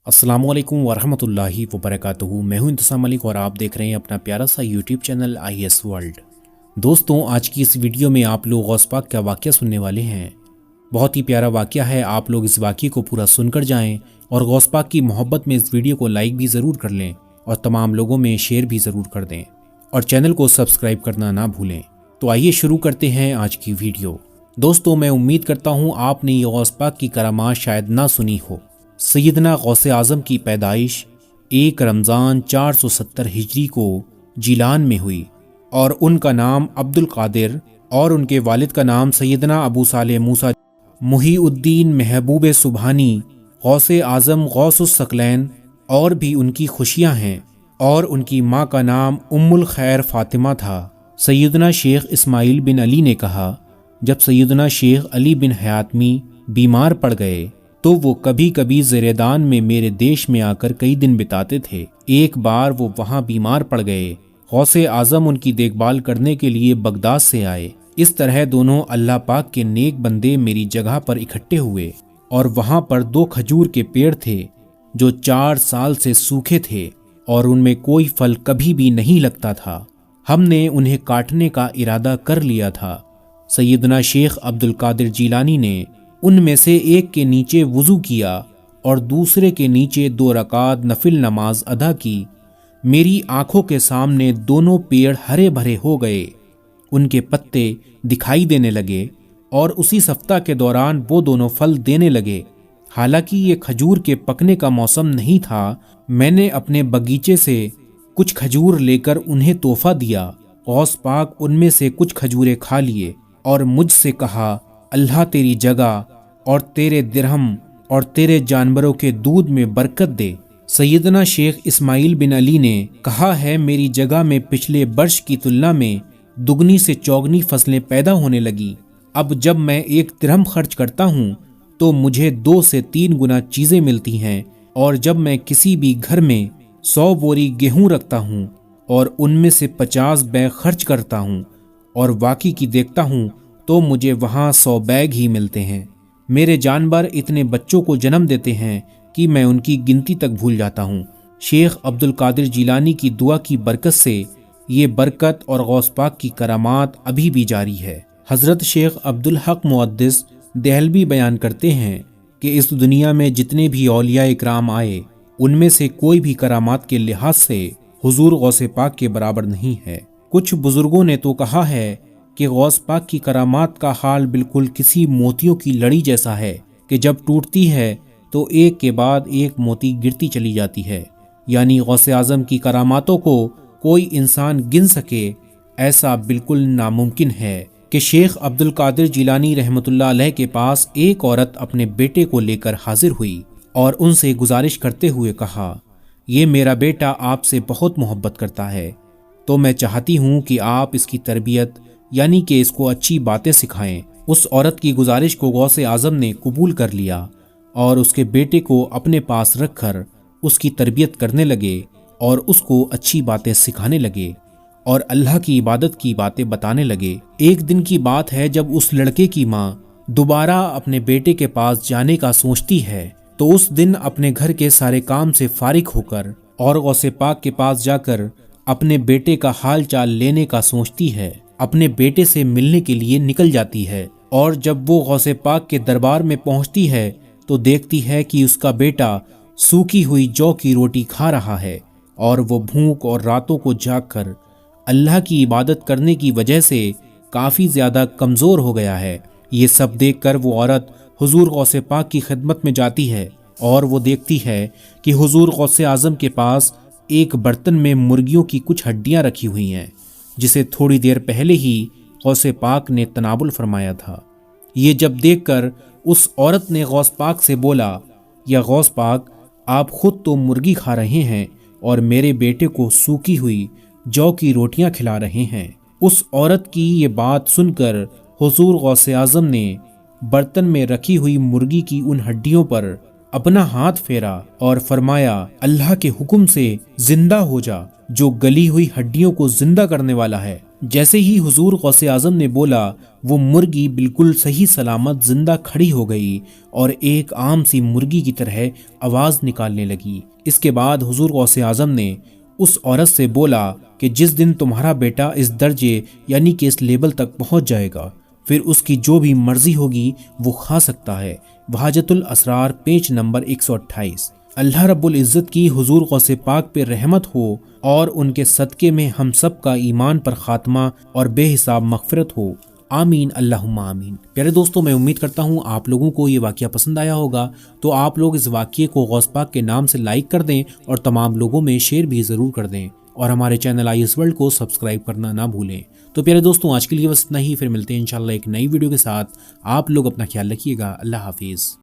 अस्सलाम वालेकुम वरहमतुल्लाहि वबरकातुहू। मैं हूं इंतसाम मलिक और आप देख रहे हैं अपना प्यारा सा यूट्यूब चैनल IS वर्ल्ड। दोस्तों, आज की इस वीडियो में आप लोग गौस पाक का वाक़या सुनने वाले हैं। बहुत ही प्यारा वाक़या है। आप लोग इस वाक़ये को पूरा सुनकर जाएं और गौस पाक की मोहब्बत में इस वीडियो को लाइक भी ज़रूर कर लें और तमाम लोगों में शेयर भी ज़रूर कर दें और चैनल को सब्सक्राइब करना ना भूलें। तो आइए शुरू करते हैं आज की वीडियो। दोस्तों, मैं उम्मीद करता हूँ आपने ये गौस पाक की करामात शायद ना सुनी हो। सैयदना गौसे आज़म की पैदाइश 1 रमज़ान 470 हिजरी को जिलान में हुई और उनका नाम अब्दुल कादिर और उनके वालिद का नाम सैयदना अबू सालेह मूसा मुहीउद्दीन महबूब सुबहानी गौसे आज़म गौसुस सकलैन और भी उनकी खुशियाँ हैं। और उनकी माँ का नाम उम्मुल खैर फातिमा था। सैयदना शेख इस्माइल बिन अली ने कहा, जब सैयदना शेख अली बिन हयातमी बीमार पड़ गए तो वो कभी कभी ज़ेरेदान में मेरे देश में आकर कई दिन बिताते थे। एक बार वो वहाँ बीमार पड़ गए। गौसे आज़म उनकी देखभाल करने के लिए बगदाद से आए। इस तरह दोनों अल्लाह पाक के नेक बंदे मेरी जगह पर इकट्ठे हुए और वहाँ पर 2 खजूर के पेड़ थे जो 4 साल से सूखे थे और उनमें कोई फल कभी भी नहीं लगता था। हमने उन्हें काटने का इरादा कर लिया था। सैयदना शेख अब्दुल कादिर जिलानी ने उनमें से एक के नीचे वुज़ू किया और दूसरे के नीचे 2 रकात नफिल नमाज अदा की। मेरी आंखों के सामने दोनों पेड़ हरे भरे हो गए, उनके पत्ते दिखाई देने लगे और उसी सप्ताह के दौरान वो दोनों फल देने लगे। हालांकि ये खजूर के पकने का मौसम नहीं था। मैंने अपने बगीचे से कुछ खजूर लेकर उन्हें तोहफा दिया। गौस पाक उनमें से कुछ खजूरें खा लिए और मुझसे कहा, अल्लाह तेरी जगह और तेरे दिरहम और तेरे जानवरों के दूध में बरकत दे। सैयदना शेख इस्माइल बिन अली ने कहा है, मेरी जगह में पिछले वर्ष की तुलना में दुगनी से चौगनी फसलें पैदा होने लगी। अब जब मैं 1 दिरहम खर्च करता हूँ तो मुझे 2 से 3 गुना चीज़ें मिलती हैं। और जब मैं किसी भी घर में 100 बोरी गेहूँ रखता हूँ और उनमें से 50 बैग खर्च करता हूँ और बाकी की देखता हूँ तो मुझे वहाँ 100 बैग ही मिलते हैं। मेरे जानवर इतने बच्चों को जन्म देते हैं कि मैं उनकी गिनती तक भूल जाता हूँ। शेख अब्दुल कादिर जिलानी की दुआ की बरकत से ये बरकत और गौस पाक की करामात अभी भी जारी है। हज़रत शेख अब्दुल हक मुअद्दिस देहलवी बयान करते हैं कि इस दुनिया में जितने भी औलिया इकराम आए उनमें से कोई भी करामात के लिहाज से हुजूर गौसे पाक के बराबर नहीं है। कुछ बुजुर्गों ने तो कहा है कि गौस पाक की करामात का हाल बिल्कुल किसी मोतियों की लड़ी जैसा है कि जब टूटती है तो एक के बाद एक मोती गिरती चली जाती है। यानी गौसे आज़म की करामातों को कोई इंसान गिन सके ऐसा बिल्कुल नामुमकिन है कि शेख अब्दुल कादिर जिलानी रहमतुल्लाह अलैह के पास एक औरत अपने बेटे को लेकर हाजिर हुई और उनसे गुजारिश करते हुए कहा, ये मेरा बेटा आपसे बहुत मोहब्बत करता है, तो मैं चाहती हूँ कि आप इसकी तरबियत यानी कि इसको अच्छी बातें सिखाएं। उस औरत की गुजारिश को गौसे आज़म ने कबूल कर लिया और उसके बेटे को अपने पास रखकर उसकी तरबियत करने लगे और उसको अच्छी बातें सिखाने लगे और अल्लाह की इबादत की बातें बताने लगे। एक दिन की बात है जब उस लड़के की माँ दोबारा अपने बेटे के पास जाने का सोचती है तो उस दिन अपने घर के सारे काम से फारिग होकर और गौसे पाक के पास जाकर अपने बेटे का हाल चाल लेने का सोचती है। अपने बेटे से मिलने के लिए निकल जाती है और जब वो गौसे पाक के दरबार में पहुंचती है तो देखती है कि उसका बेटा सूखी हुई जौ की रोटी खा रहा है और वो भूख और रातों को जागकर अल्लाह की इबादत करने की वजह से काफ़ी ज़्यादा कमज़ोर हो गया है। ये सब देखकर वो औरत हुजूर गौसे पाक की खिदमत में जाती है और वो देखती है कि हुजूर गौसे आज़म के पास एक बर्तन में मुर्गियों की कुछ हड्डियाँ रखी हुई हैं जिसे थोड़ी देर पहले ही गौसे पाक ने तनाबुल फरमाया था। ये जब देखकर उस औरत ने गौस पाक से बोला, या गौस पाक, आप खुद तो मुर्गी खा रहे हैं और मेरे बेटे को सूखी हुई जौ की रोटियां खिला रहे हैं। उस औरत की ये बात सुनकर हुजूर गौसे आज़म ने बर्तन में रखी हुई मुर्गी की उन हड्डियों पर अपना हाथ फेरा और फरमाया, अल्लाह के हुक्म से जिंदा हो जा, जो गली हुई हड्डियों को जिंदा करने वाला है। جیسے ہی حضور غوث اعظم نے بولا وہ مرغی بالکل صحیح سلامت زندہ کھڑی ہو گئی اور ایک عام سی مرغی کی طرح آواز نکالنے لگی۔ اس کے بعد حضور غوث اعظم نے اس عورت سے بولا کہ جس دن تمہارا بیٹا اس درجے یعنی کہ اس لیول تک پہنچ جائے گا پھر اس کی جو بھی مرضی ہوگی وہ کھا سکتا ہے۔ وحاجت الاسرار پیج نمبر 128۔ اللہ رب العزت کی حضور غوث پاک پہ رحمت ہو اور ان کے صدقے میں ہم سب کا ایمان پر خاتمہ اور بے حساب مغفرت ہو، آمین اللہم آمین۔ پیارے دوستوں، میں امید کرتا ہوں آپ لوگوں کو یہ واقعہ پسند آیا ہوگا، تو آپ لوگ اس واقعے کو غوث پاک کے نام سے لائک کر دیں اور تمام لوگوں میں شیئر بھی ضرور کر دیں، اور ہمارے چینل IS ورلڈ کو سبسکرائب کرنا نہ بھولیں۔ تو پیارے دوستوں، آج کے لیے بس اتنا ہی، پھر ملتے ہیں انشاءاللہ ایک نئی ویڈیو کے ساتھ۔ آپ لوگ اپنا خیال رکھیے گا، اللہ حافظ۔